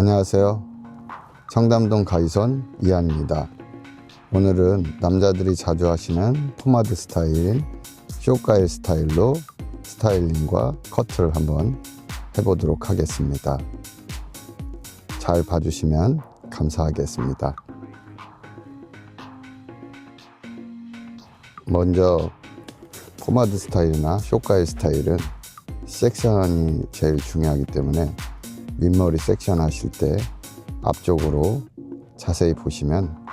안녕하세요. 청담동 가이선 이한입니다. 오늘은 남자들이 자주 하시는 포마드 스타일인 쇼가일 스타일로 스타일링과 커트를 한번 해보도록 하겠습니다. 잘 봐주시면 감사하겠습니다. 먼저 포마드 스타일이나 쇼가일 스타일은 섹션이 제일 중요하기 때문에 윗머리 섹션 하실 때 앞쪽으로 자세히 보시면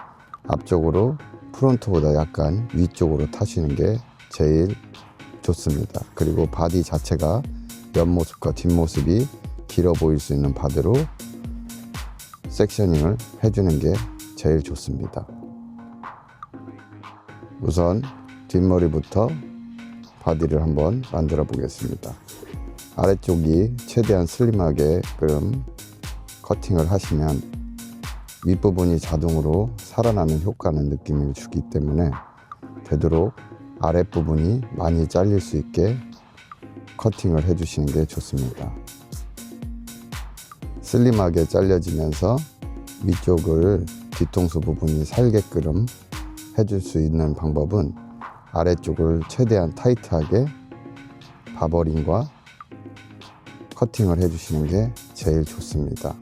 앞쪽으로 프론트보다 약간 위쪽으로 타시는 게 제일 좋습니다. 그리고 바디 자체가 옆모습과 뒷모습이 길어 보일 수 있는 바디로 섹셔닝을 해주는 게 제일 좋습니다. 우선 뒷머리부터 바디를 한번 만들어 보겠습니다. 아래쪽이 최대한 슬림하게끔 커팅을 하시면 윗부분이 자동으로 살아나는 효과는 느낌을 주기 때문에 되도록 아랫부분이 많이 잘릴 수 있게 커팅을 해주시는 게 좋습니다. 슬림하게 잘려지면서 위쪽을 뒤통수 부분이 살게끔 해줄 수 있는 방법은 아래쪽을 최대한 타이트하게 바버링과 커팅을 해주시는 게 제일 좋습니다.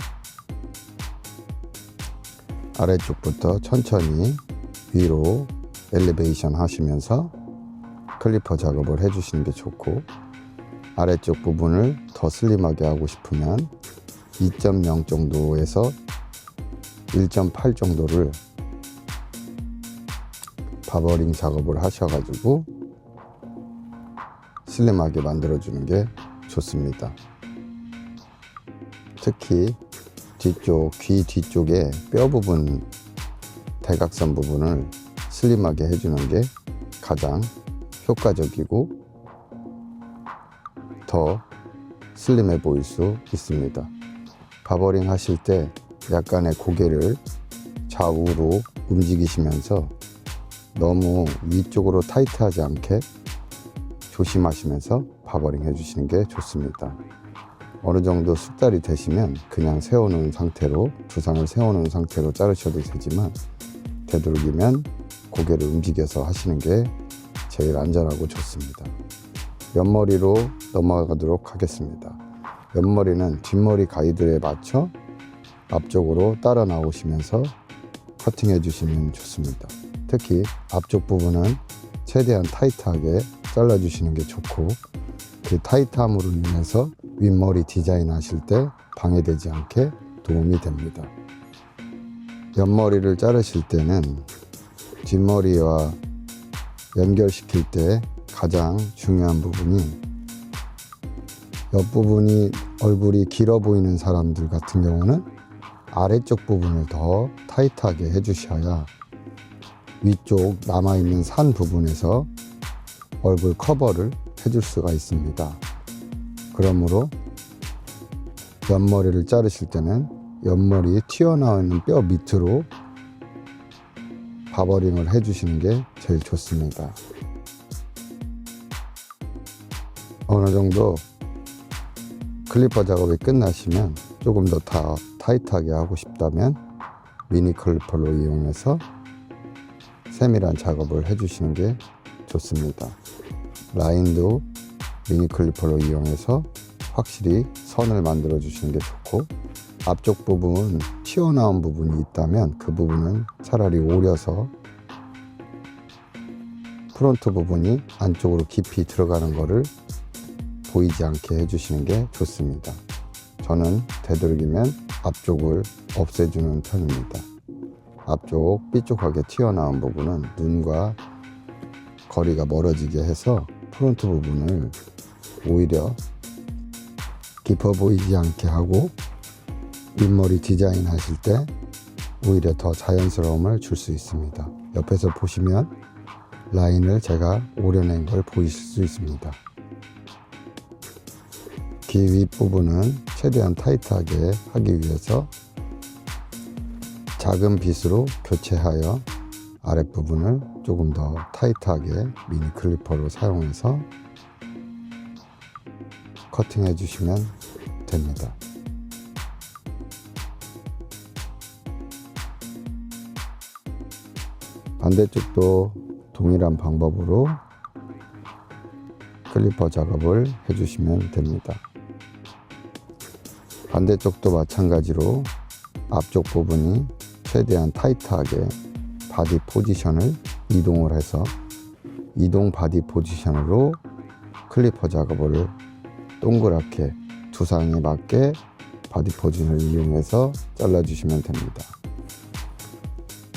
아래쪽부터 천천히 위로 엘리베이션 하시면서 클리퍼 작업을 해주시는 게 좋고, 아래쪽 부분을 더 슬림하게 하고 싶으면 2.0 정도에서 1.8 정도를 바버링 작업을 하셔가지고 슬림하게 만들어주는 게 좋습니다. 특히 뒤쪽, 귀 뒤쪽에 뼈 부분, 대각선 부분을 슬림하게 해주는 게 가장 효과적이고 더 슬림해 보일 수 있습니다. 바버링 하실 때 약간의 고개를 좌우로 움직이시면서 너무 위쪽으로 타이트하지 않게 조심하시면서 바버링 해주시는 게 좋습니다. 어느 정도 숙달이 되시면 그냥 세워놓은 상태로, 두상을 세워놓은 상태로 자르셔도 되지만 되도록이면 고개를 움직여서 하시는 게 제일 안전하고 좋습니다. 옆머리로 넘어가도록 하겠습니다. 옆머리는 뒷머리 가이드에 맞춰 앞쪽으로 따라 나오시면서 커팅해 주시면 좋습니다. 특히 앞쪽 부분은 최대한 타이트하게 잘라주시는 게 좋고, 그 타이트함으로 인해서 윗머리 디자인 하실 때 방해되지 않게 도움이 됩니다. 옆머리를 자르실 때는 뒷머리와 연결시킬 때 가장 중요한 부분이, 옆부분이 얼굴이 길어 보이는 사람들 같은 경우는 아래쪽 부분을 더 타이트하게 해주셔야 위쪽 남아있는 산 부분에서 얼굴 커버를 해줄 수가 있습니다. 그러므로 옆머리를 자르실 때는 옆머리 튀어나오는 뼈 밑으로 바버링을 해주시는 게 제일 좋습니다. 어느 정도 클리퍼 작업이 끝나시면 조금 더 타이트하게 하고 싶다면 미니 클리퍼로 이용해서 세밀한 작업을 해주시는 게 좋습니다. 라인도 미니 클리퍼로 이용해서 확실히 선을 만들어 주시는 게 좋고, 앞쪽 부분 튀어나온 부분이 있다면 그 부분은 차라리 오려서 프론트 부분이 안쪽으로 깊이 들어가는 거를 보이지 않게 해주시는 게 좋습니다. 저는 되도록이면 앞쪽을 없애주는 편입니다. 앞쪽 삐죽하게 튀어나온 부분은 눈과 거리가 멀어지게 해서 프론트 부분을 오히려 깊어 보이지 않게 하고 윗머리 디자인 하실 때 오히려 더 자연스러움을 줄 수 있습니다. 옆에서 보시면 라인을 제가 오려낸 걸 보이실 수 있습니다. 귀 윗부분은 최대한 타이트하게 하기 위해서 작은 빗으로 교체하여 아랫부분을 조금 더 타이트하게 미니 클리퍼로 사용해서 커팅해 주시면 됩니다. 반대쪽도 동일한 방법으로 클리퍼 작업을 해주시면 됩니다. 반대쪽도 마찬가지로 앞쪽 부분이 최대한 타이트하게 바디 포지션을 이동을 해서 이동 바디 포지션으로 클리퍼 작업을 동그랗게 두상에 맞게 바디 포지션을 이용해서 잘라주시면 됩니다.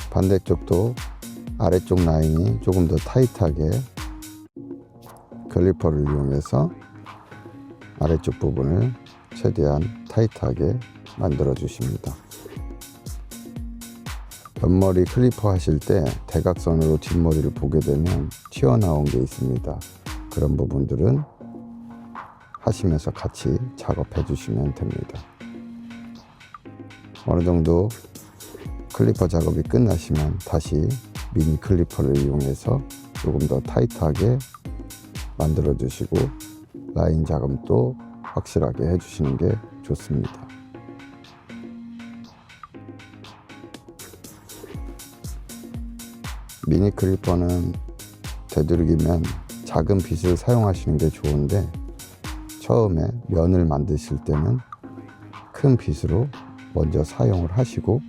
반대쪽도 아래쪽 라인이 조금 더 타이트하게 클리퍼를 이용해서 아래쪽 부분을 최대한 타이트하게 만들어 주십니다. 옆머리 클리퍼 하실 때 대각선으로 뒷머리를 보게 되면 튀어나온 게 있습니다. 그런 부분들은 하시면서 같이 작업해 주시면 됩니다. 어느 정도 클리퍼 작업이 끝나시면 다시 미니 클리퍼를 이용해서 조금 더 타이트하게 만들어 주시고 라인 작업도 확실하게 해주시는 게 좋습니다. 미니 클리퍼는 되도록이면 작은 빗을 사용하시는 게 좋은데 처음에 면을 만드실 때는 큰 빗으로 먼저 사용을 하시고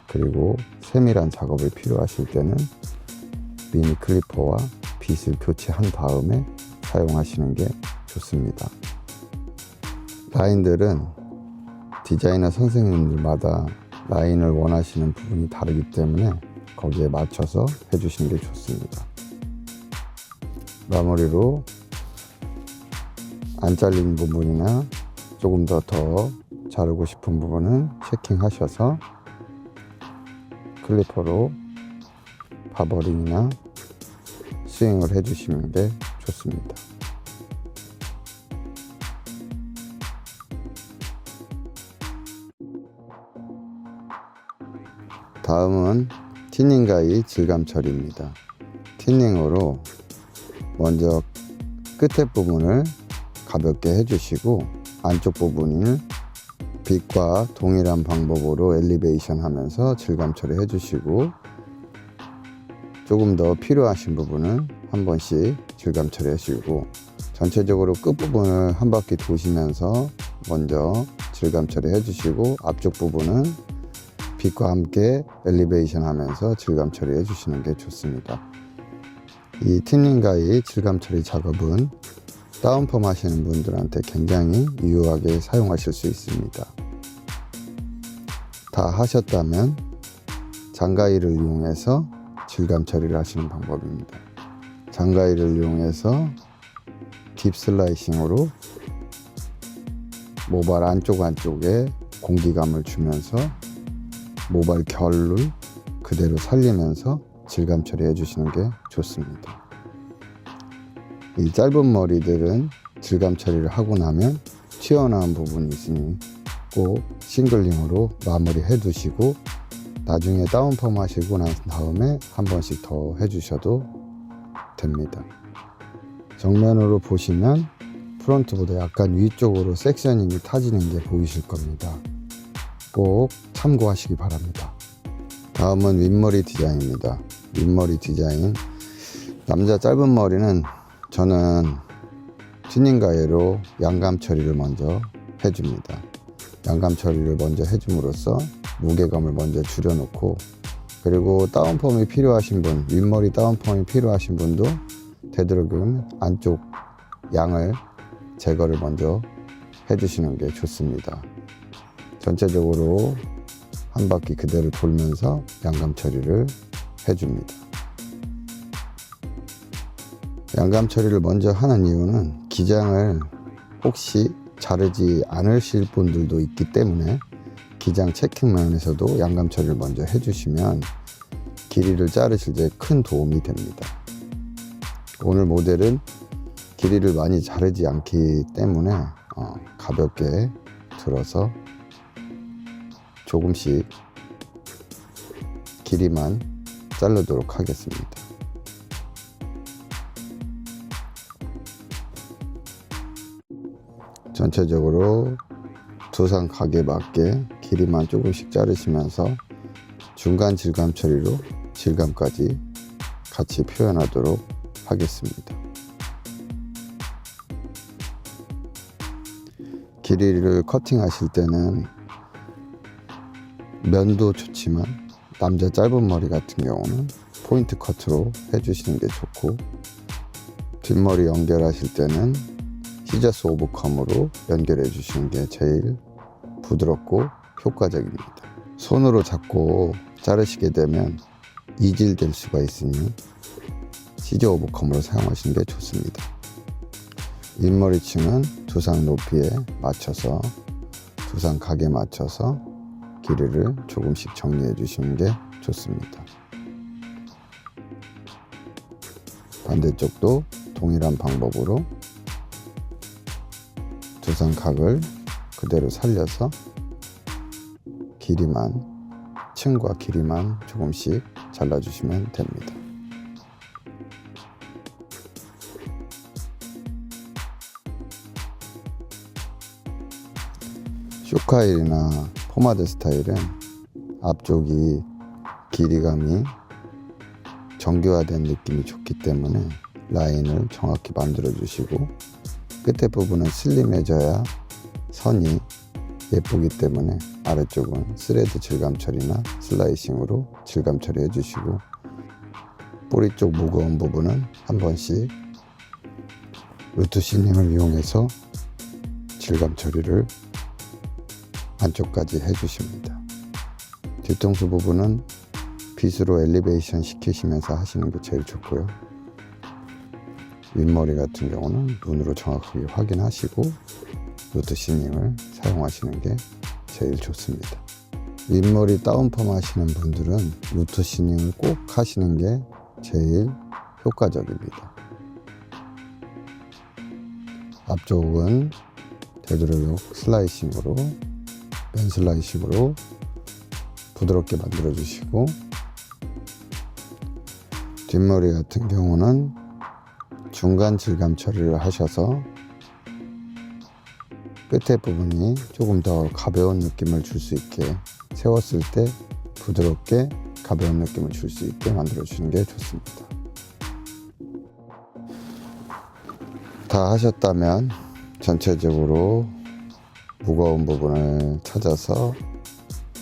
그리고 세밀한 작업이 필요하실 때는 미니 클리퍼와 빗을 교체한 다음에 사용하시는 게 좋습니다. 라인들은 디자이너 선생님들마다 라인을 원하시는 부분이 다르기 때문에 거기에 맞춰서 해주시는 게 좋습니다. 마무리로 안 잘린 부분이나 조금 더 자르고 싶은 부분은 체킹하셔서 클리퍼로 파버링이나 스윙을 해주시는 게 좋습니다. 다음은 티닝 가위 질감 처리입니다. 티닝으로 먼저 끝에 부분을 가볍게 해주시고 안쪽 부분을 빗과 동일한 방법으로 엘리베이션 하면서 질감 처리 해주시고 조금 더 필요하신 부분은 한 번씩 질감 처리 하시고 전체적으로 끝부분을 한 바퀴 도시면서 먼저 질감 처리 해주시고 앞쪽 부분은 빗과 함께 엘리베이션 하면서 질감 처리 해주시는 게 좋습니다. 이 티닝 가위 질감 처리 작업은 다운펌 하시는 분들한테 굉장히 유용하게 사용하실 수 있습니다. 다 하셨다면 장가위를 이용해서 질감 처리를 하시는 방법입니다. 장가위를 이용해서 딥 슬라이싱으로 모발 안쪽에 공기감을 주면서 모발 결을 그대로 살리면서 질감 처리해 주시는 게 좋습니다. 이 짧은 머리들은 질감 처리를 하고 나면 튀어나온 부분이 있으니 꼭 싱글링으로 마무리 해 두시고 나중에 다운펌 하시고 난 다음에 한 번씩 더 해주셔도 됩니다. 정면으로 보시면 프론트보다 약간 위쪽으로 섹셔닝이 타지는 게 보이실 겁니다. 꼭 참고하시기 바랍니다. 다음은 윗머리 디자인입니다. 윗머리 디자인, 남자 짧은 머리는 저는 튜닝 가위로 양감 처리를 먼저 해줍니다. 양감 처리를 먼저 해줌으로써 무게감을 먼저 줄여놓고, 그리고 다운펌이 필요하신 분, 윗머리 다운펌이 필요하신 분도 되도록이면 안쪽 양을 제거를 먼저 해주시는 게 좋습니다. 전체적으로 한 바퀴 그대로 돌면서 양감 처리를 해줍니다. 양감 처리를 먼저 하는 이유는 기장을 혹시 자르지 않으실 분들도 있기 때문에 기장 체킹 면에서도 양감 처리를 먼저 해주시면 길이를 자르실 때 큰 도움이 됩니다. 오늘 모델은 길이를 많이 자르지 않기 때문에 가볍게 들어서 조금씩 길이만 자르도록 하겠습니다. 전체적으로 두상 각에 맞게 길이만 조금씩 자르시면서 중간 질감 처리로 질감까지 같이 표현하도록 하겠습니다. 길이를 커팅하실 때는 면도 좋지만 남자 짧은 머리 같은 경우는 포인트 커트로 해주시는 게 좋고, 뒷머리 연결하실 때는 시저스 오버컴으로 연결해 주시는 게 제일 부드럽고 효과적입니다. 손으로 잡고 자르시게 되면 이질될 수가 있으니 시저 오버컴으로 사용하시는 게 좋습니다. 윗머리층은 두상 높이에 맞춰서, 두상 각에 맞춰서 길이를 조금씩 정리해 주시는 게 좋습니다. 반대쪽도 동일한 방법으로 두상 각을 그대로 살려서 길이만, 층과 길이만 조금씩 잘라주시면 됩니다. 쇼카일이나 포마드 스타일은 앞쪽이 길이감이 정교화된 느낌이 좋기 때문에 라인을 정확히 만들어 주시고, 끝에 부분은 슬림해져야 선이 예쁘기 때문에 아래쪽은 스레드 질감 처리나 슬라이싱으로 질감 처리해 주시고, 뿌리 쪽 무거운 부분은 한 번씩 루트 시닝을 이용해서 질감 처리를 안쪽까지 해주십니다. 뒤통수 부분은 빗으로 엘리베이션 시키시면서 하시는 게 제일 좋고요. 윗머리 같은 경우는 눈으로 정확하게 확인하시고 루트 시닝을 사용하시는 게 제일 좋습니다. 윗머리 다운펌 하시는 분들은 루트 시닝을 꼭 하시는 게 제일 효과적입니다. 앞쪽은 되도록 슬라이싱으로, 맨 슬라이싱으로 부드럽게 만들어 주시고, 뒷머리 같은 경우는 중간 질감 처리를 하셔서 끝에 부분이 조금 더 가벼운 느낌을 줄 수 있게, 세웠을 때 부드럽게 가벼운 느낌을 줄 수 있게 만들어 주시는 게 좋습니다. 다 하셨다면 전체적으로 무거운 부분을 찾아서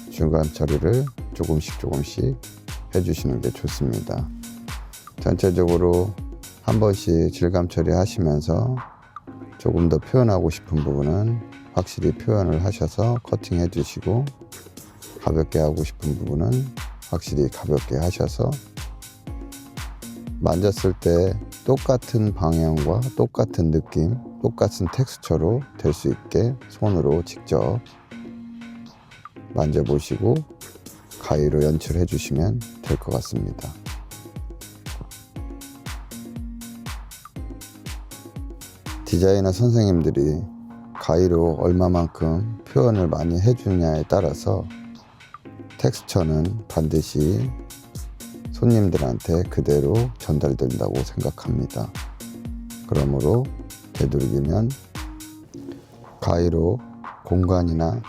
중간 처리를 조금씩 해주시는 게 좋습니다. 전체적으로 한 번씩 질감 처리하시면서 조금 더 표현하고 싶은 부분은 확실히 표현을 하셔서 커팅해 주시고, 가볍게 하고 싶은 부분은 확실히 가볍게 하셔서 만졌을 때 똑같은 방향과 똑같은 느낌, 똑같은 텍스처로 될 수 있게 손으로 직접 만져보시고 가위로 연출해 주시면 될 것 같습니다. 디자이너 선생님들이 가위로 얼마만큼 표현을 많이 해주냐에 따라서 텍스처는 반드시 손님들한테 그대로 전달된다고 생각합니다. 그러므로 되도록이면 가위로 공간이나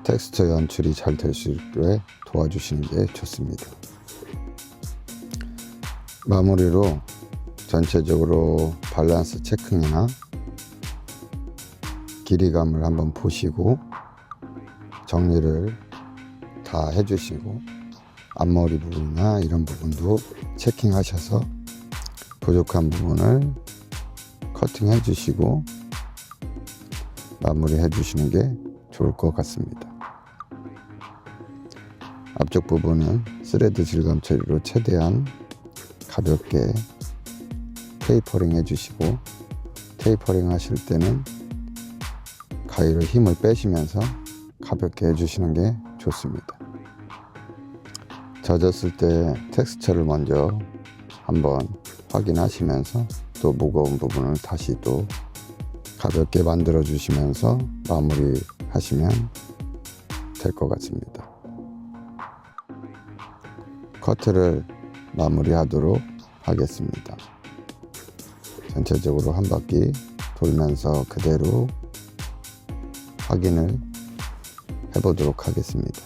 텍스처 연출이 잘 될 수 있게 도와주시는 게 좋습니다. 마무리로 전체적으로 밸런스 체킹이나 길이감을 한번 보시고 정리를 다 해주시고, 앞머리 부분이나 이런 부분도 체킹하셔서 부족한 부분을 커팅해 주시고 마무리 해주시는 게 좋을 것 같습니다. 앞쪽 부분은 스레드 질감 처리로 최대한 가볍게 테이퍼링 해주시고, 테이퍼링 하실 때는 가위로 힘을 빼시면서 가볍게 해주시는 게 좋습니다. 젖었을 때 텍스처를 먼저 한번 확인하시면서 또 무거운 부분을 다시 또 가볍게 만들어 주시면서 마무리 하시면 될 것 같습니다. 커트를 마무리 하도록 하겠습니다. 전체적으로 한 바퀴 돌면서 그대로 확인을 해보도록 하겠습니다.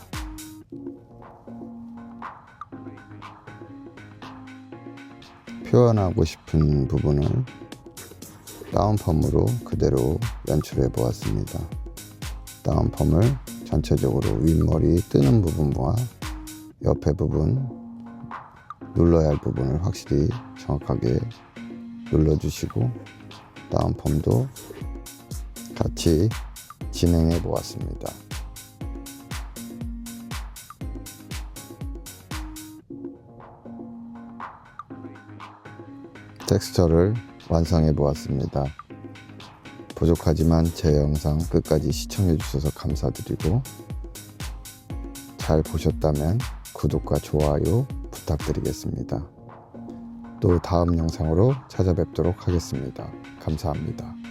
표현하고 싶은 부분을 다운펌으로 그대로 연출해 보았습니다. 다운펌을 전체적으로 윗머리 뜨는 부분과 옆에 부분, 눌러야 할 부분을 확실히 정확하게 눌러주시고 다운펌도 같이 진행해 보았습니다. 텍스처를 완성해 보았습니다. 부족하지만 제 영상 끝까지 시청해 주셔서 감사드리고 잘 보셨다면 구독과 좋아요 부탁드리겠습니다. 또 다음 영상으로 찾아뵙도록 하겠습니다. 감사합니다.